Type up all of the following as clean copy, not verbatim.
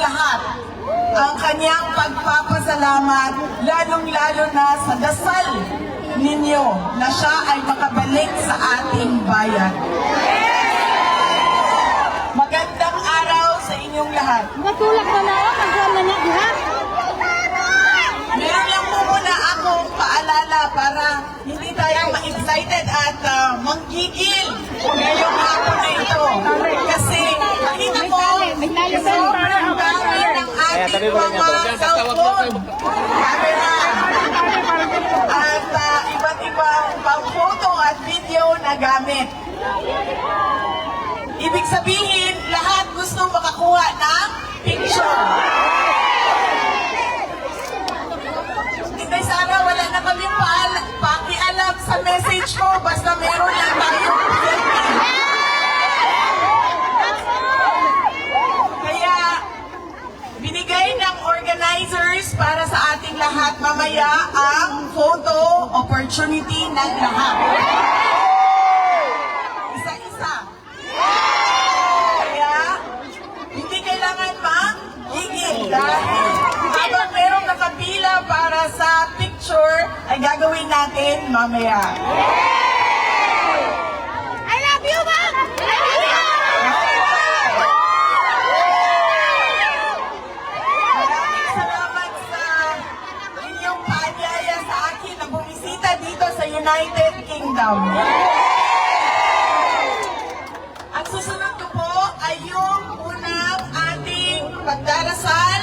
lahat ang kanyang pagpapasalamat, lalong-lalo na sa dasal ninyo na siya ay makabalik sa ating bayan. Magandang araw sa inyong lahat. Matulak na lang, magkama na lahat. Meron lang po muna akong paalala para hindi tayo ma-excited at manggigil ngayong hapon na ito. Kasi nakita ko sobrang dami ng ating mga cellphone, camera, at iba't ibang pang-photo at video na gamit. Ibig sabihin, lahat gusto makakuha ng picture. Inday Sara, wala na kaming pakialam sa message ko, basta meron lang tayong selfie. Kaya, binigay ng organizers para sa ating lahat mamaya ang photo opportunity ng lahat. Isa-isa. Kaya, hindi kailangan mag-gigil dahil habang merong nakapila para sa picture, ay gagawin natin mamaya. I love you, ma'am! I love you! Maraming salamat sa inyong paanyaya sa akin na bumisita dito sa United Kingdom. Ang susunod ko po ay yung unang ating pagdarasal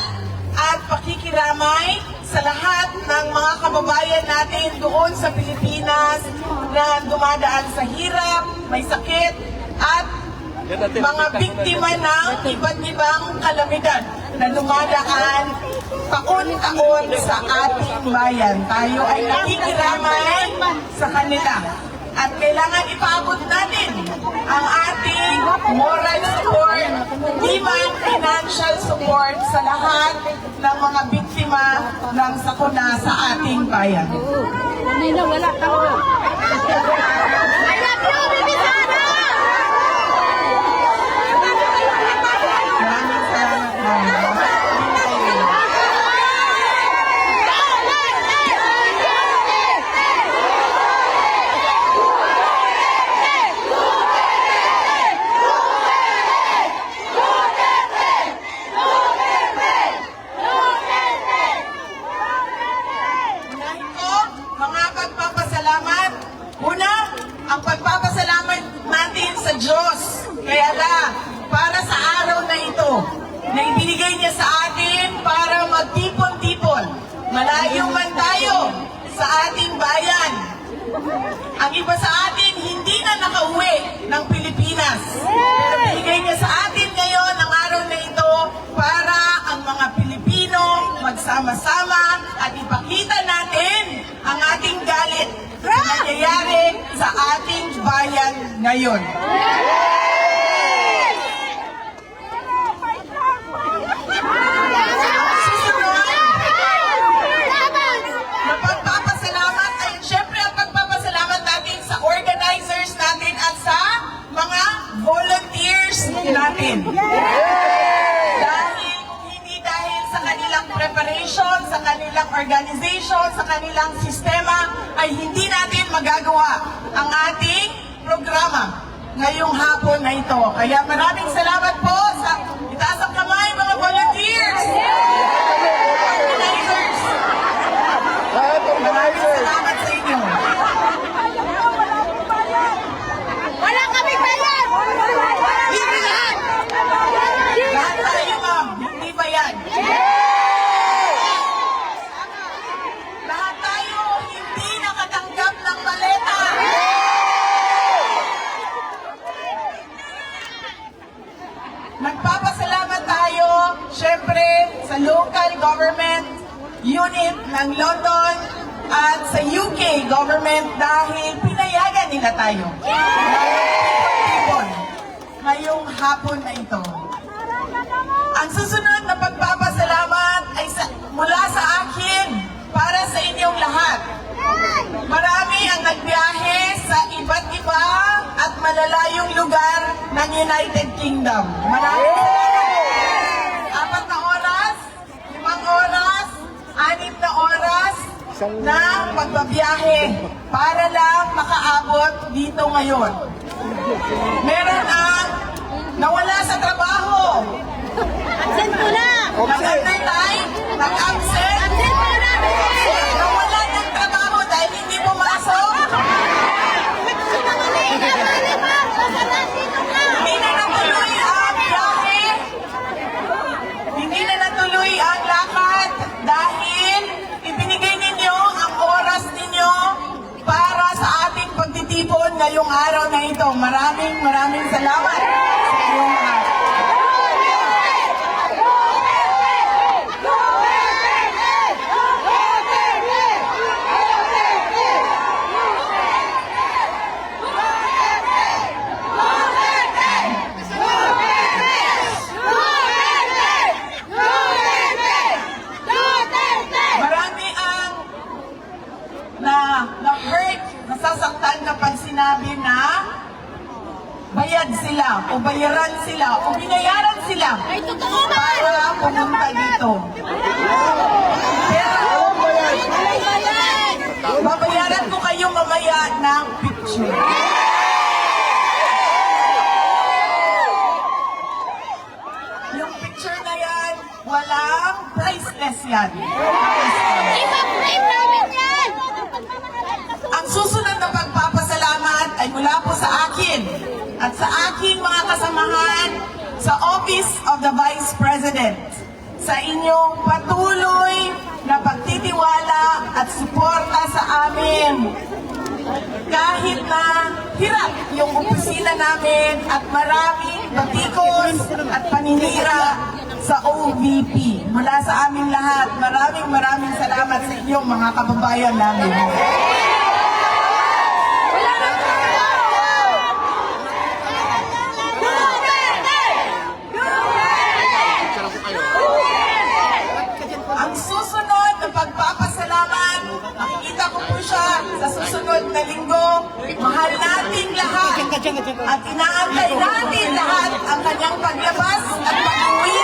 at pakikiramay sa lahat ng mga kababayan natin doon sa Pilipinas na dumadaan sa hirap, may sakit, at mga biktima ng iba't ibang kalamidad na dumadaan taon-taon sa ating bayan. Tayo ay nakikiramay sa kanila. At kailangan ipaabot natin ang ating moral support, hindi man financial support sa lahat ng mga biktima ng sakuna sa ating bayan. Hindi na wala ka. I love you, Bibi Sara! Maraming salamat, ma'am. Unahin ko, mga pagpapasalamat. Una, ang pagpapasalamat natin sa Diyos. Kaya para sa araw na ito, na ibinigay niya sa atin para magtipon-tipon. Malayo man tayo sa ating bayan. Ang iba sa atin hindi na nakauwi ng Pilipinas. Pero binigay niya sa atin ngayon ang araw na ito para ang mga Pilipino magsama-sama at ipakita natin ang ating galit sa nangyayari sa ating bayan ngayon. Susunod, na pagpapasalamat ay siyempre ang pagpapasalamat natin sa organizers natin at sa mga volunteers natin. Dahil kung hindi dahil sa kanilang preparation, sa kanilang organization, sa kanilang sistema, ay hindi natin magagawa ang ating programa ngayong hapon na ito. Kaya maraming salamat po sa itaas ang kamay mga volunteers, organizers. Maraming salamat sa inyo. Wala kami bayad! Libre lahat! Lahat tayo, ma'am. Hindi ba yan? Lahat tayo hindi nakatanggap ng maleta. Nagpapasalamat tayo, syempre, sa local government unit ng London at sa UK government dahil pinayagan nila tayo. Ngayong hapon na ito. Ang susunod na pagpapasalamat ay mula sa akin para sa inyong lahat. Marami ang nagbiyahe sa iba't iba at malalayong lugar ng United Kingdom. Maraming salamat. 4 na oras ng pagbabiyahe para lang makaabot dito ngayon. Meron ang nawala sa trabaho, Absent po na! nag-undertime, nag-absent, Absent po na! nawala ng trabaho dahil hindi pumasok, hindi na natuloy ang biyahe, hindi na natuloy ang lakad dahil ibinigay ninyo ang oras ninyo para sa ating pagtitipon ngayong araw na ito. Maraming salamat sa inyong lahat. Marami ang na-hurt, nasasaktan kapag sinabi na bayad sila o bayaran sila o binayaran sila Ay, totoo ba? para pumunta dito. Pero babayaran ko kayo mamaya ng picture. Yung picture na yan, walang priceless yan. Ipa-frame namin yan! Ang susunod na pagpapasalamat ay mula po sa akin at sa aking mga kasamahan sa Office of the Vice President sa inyong patuloy na pagtitiwala at suporta sa amin. Kahit na hirap yung opisina namin at maraming batikos at paninira sa OVP. Mula sa aming lahat, maraming salamat sa inyong mga kababayan namin. Ang susunod na pagpapasalamat, makikita ko po siya sa susunod na linggo. Mahal natin lahat at inaantay natin lahat ang kanyang paglabas at pag-uwi.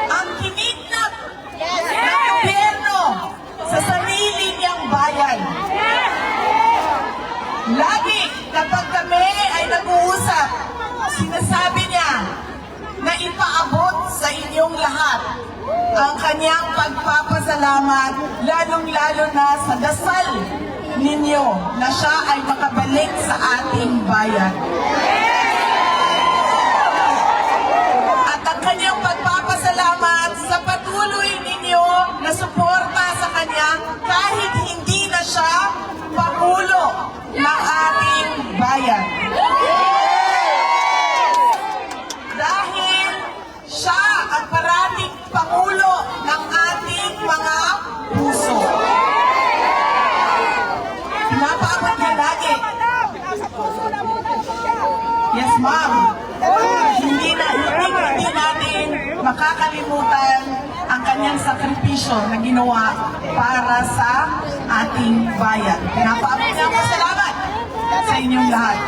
Ang kiniknap ng gobyerno sa sarili niyang bayan. Lagi kapag kami ay nag-uusap, sinasabi niya na ipaabot sa inyong lahat ang kanyang pagpapasalamat, lalong-lalo na sa dasal ninyo na siya ay makabalik sa ating bayan. At ang kanyang pagpapasalamat sa patuloy ninyo na suporta sa kanya kahit hindi na siya Pangulo ng ating bayan. Dahil siya ang parating Pangulo ng ating mga puso. Pinapaabot niya lagi. Yes, ma'am. Hindi natin makakalimutan ang kanyang sakripisyo na ginawa para sa ating bayan. Pinapaabot niya po salamat sa inyong lahat.